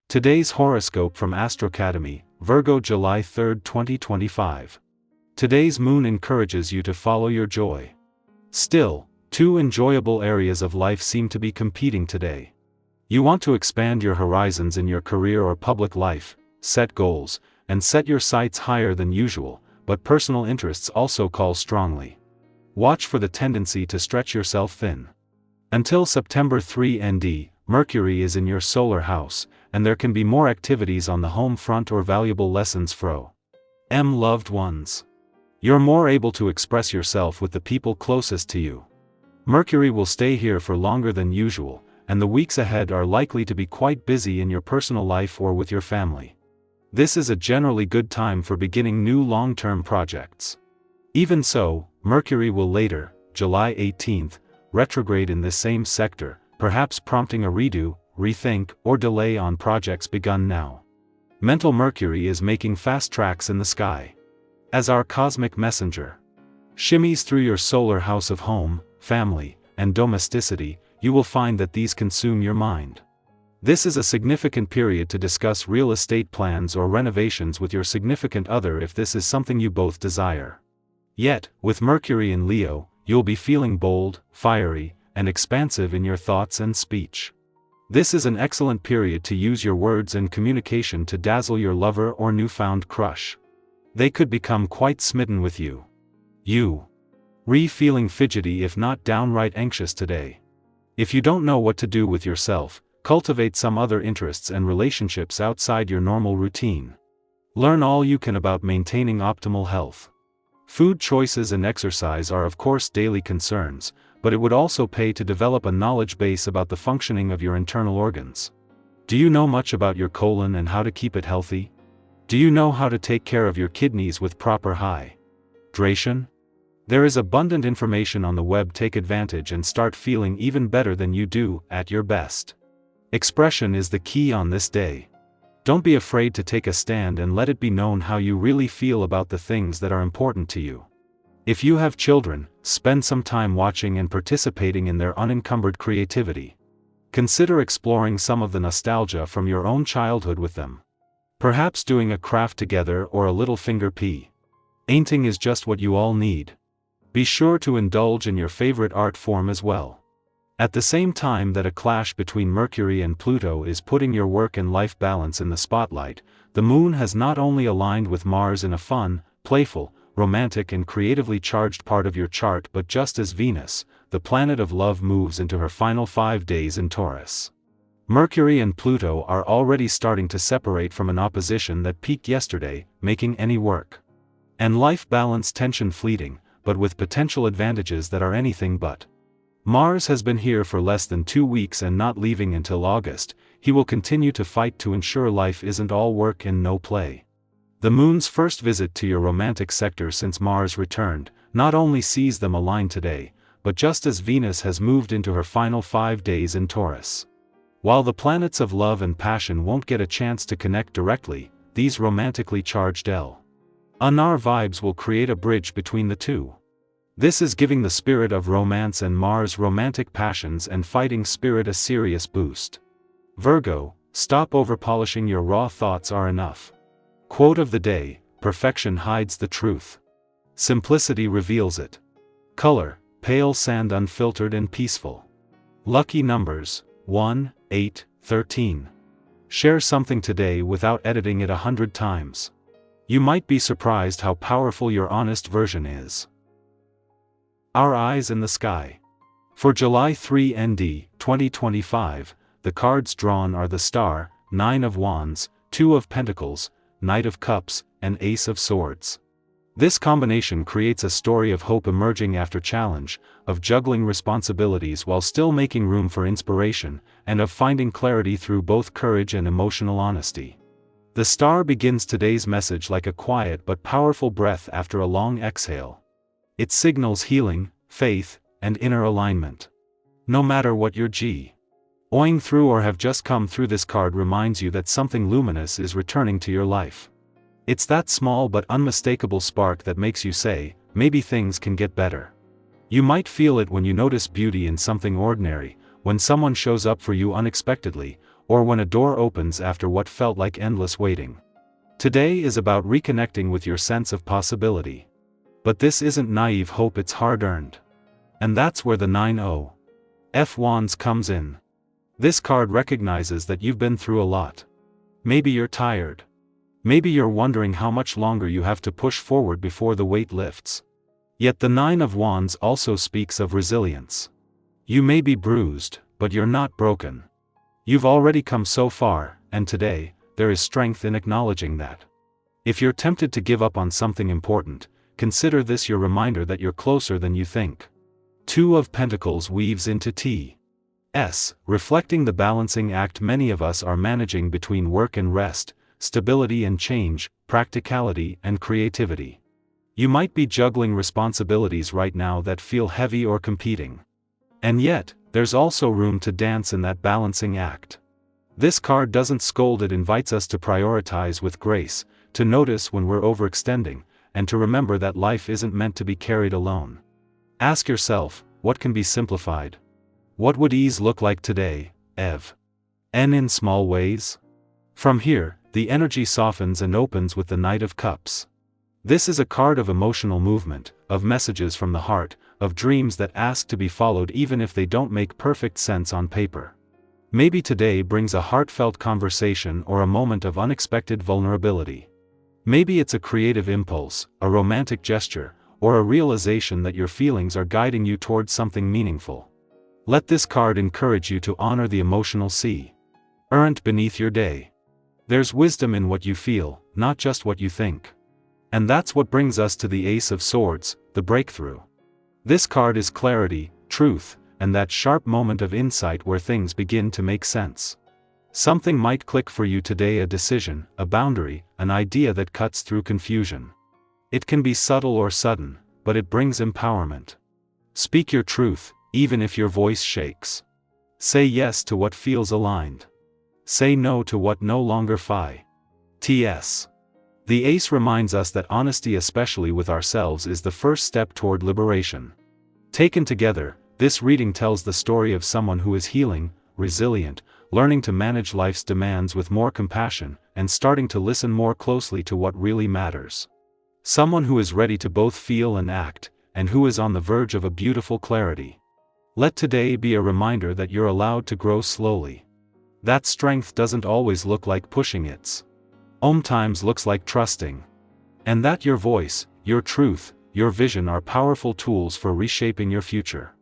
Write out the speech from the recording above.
Today's horoscope from Astrocademy, Virgo, July 3, 2025. Today's moon encourages you to follow your joy. Still, two enjoyable areas of life seem to be competing today. You want to expand your horizons in your career or public life, set goals, and set your sights higher than usual, but personal interests also call strongly. Watch for the tendency to stretch yourself thin. Until September 3 ND, Mercury is in your solar house, and there can be more activities on the home front or valuable lessons from loved ones. You're more able to express yourself with the people closest to you. Mercury will stay here for longer than usual, and the weeks ahead are likely to be quite busy in your personal life or with your family. This is a generally good time for beginning new long-term projects. Even so, Mercury will later, July 18th, retrograde in this same sector, perhaps prompting a redo, rethink, or delay on projects begun now. Mental Mercury is making fast tracks in the sky. As our cosmic messenger shimmies through your solar house of home, family, and domesticity, you will find that these consume your mind. This is a significant period to discuss real estate plans or renovations with your significant other if this is something you both desire. Yet, with Mercury in Leo, you'll be feeling bold, fiery, and expansive in your thoughts and speech. This is an excellent period to use your words and communication to dazzle your lover or newfound crush. They could become quite smitten with you. Feeling fidgety if not downright anxious today. If you don't know what to do with yourself, cultivate some other interests and relationships outside your normal routine. Learn all you can about maintaining optimal health. Food choices and exercise are of course daily concerns, but it would also pay to develop a knowledge base about the functioning of your internal organs. Do you know much about your colon and how to keep it healthy? Do you know how to take care of your kidneys with proper hydration? There is abundant information on the web. Take advantage and start feeling even better than you do, at your best. Expression is the key on this day. Don't be afraid to take a stand and let it be known how you really feel about the things that are important to you. If you have children, spend some time watching and participating in their unencumbered creativity. Consider exploring some of the nostalgia from your own childhood with them. Perhaps doing a craft together or a little finger painting is just what you all need. Be sure to indulge in your favorite art form as well. At the same time that a clash between Mercury and Pluto is putting your work and life balance in the spotlight, the moon has not only aligned with Mars in a fun, playful, romantic and creatively charged part of your chart, but just as Venus, the planet of love, moves into her final 5 days in Taurus. Mercury and Pluto are already starting to separate from an opposition that peaked yesterday, making any work and life balance tension fleeting, but with potential advantages that are anything but. Mars has been here for less than 2 weeks and not leaving until August. He will continue to fight to ensure life isn't all work and no play. The moon's first visit to your romantic sector since Mars returned not only sees them align today, but just as Venus has moved into her final 5 days in Taurus. While the planets of love and passion won't get a chance to connect directly, these romantically charged Lunar vibes will create a bridge between the two. This is giving the spirit of romance and Mars' romantic passions and fighting spirit a serious boost. Virgo, stop overpolishing your raw thoughts are enough. Quote of the day: perfection hides the truth. Simplicity reveals it. Color: pale sand, unfiltered and peaceful. Lucky numbers: 1, 8, 13. Share something today without editing it 100 times. You might be surprised how powerful your honest version is. Our eyes in the sky. For July 3 ND, 2025, the cards drawn are the Star, 9 of Wands, 2 of Pentacles, Knight of Cups, and Ace of Swords. This combination creates a story of hope emerging after challenge, of juggling responsibilities while still making room for inspiration, and of finding clarity through both courage and emotional honesty. The Star begins today's message like a quiet but powerful breath after a long exhale. It signals healing, faith, and inner alignment. No matter what you're going through or have just come through, this card reminds you that something luminous is returning to your life. It's that small but unmistakable spark that makes you say, maybe things can get better. You might feel it when you notice beauty in something ordinary, when someone shows up for you unexpectedly, or when a door opens after what felt like endless waiting. Today is about reconnecting with your sense of possibility. But this isn't naive hope, it's hard-earned. And that's where the 9 of Wands comes in. This card recognizes that you've been through a lot. Maybe you're tired. Maybe you're wondering how much longer you have to push forward before the weight lifts. Yet the 9 of Wands also speaks of resilience. You may be bruised, but you're not broken. You've already come so far, and today, there is strength in acknowledging that. If you're tempted to give up on something important, consider this your reminder that you're closer than you think. 2 of Pentacles weaves into T.S., reflecting the balancing act many of us are managing between work and rest, stability and change, practicality and creativity. You might be juggling responsibilities right now that feel heavy or competing. And yet, there's also room to dance in that balancing act. This card doesn't scold, it invites us to prioritize with grace, to notice when we're overextending, and to remember that life isn't meant to be carried alone. Ask yourself, what can be simplified? What would ease look like today, Ev? And in small ways? From here, the energy softens and opens with the Knight of Cups. This is a card of emotional movement, of messages from the heart, of dreams that ask to be followed even if they don't make perfect sense on paper. Maybe today brings a heartfelt conversation or a moment of unexpected vulnerability. Maybe it's a creative impulse, a romantic gesture, or a realization that your feelings are guiding you towards something meaningful. Let this card encourage you to honor the emotional sea current beneath your day. There's wisdom in what you feel, not just what you think. And that's what brings us to the Ace of Swords, the breakthrough. This card is clarity, truth, and that sharp moment of insight where things begin to make sense. Something might click for you today, a decision, a boundary, an idea that cuts through confusion. It can be subtle or sudden, but it brings empowerment. Speak your truth, even if your voice shakes. Say yes to what feels aligned. Say no to what no longer fits. The Ace reminds us that honesty, especially with ourselves, is the first step toward liberation. Taken together, this reading tells the story of someone who is healing, resilient, learning to manage life's demands with more compassion, and starting to listen more closely to what really matters. Someone who is ready to both feel and act, and who is on the verge of a beautiful clarity. Let today be a reminder that you're allowed to grow slowly. That strength doesn't always look like pushing, it's sometimes looks like trusting. And that your voice, your truth, your vision are powerful tools for reshaping your future.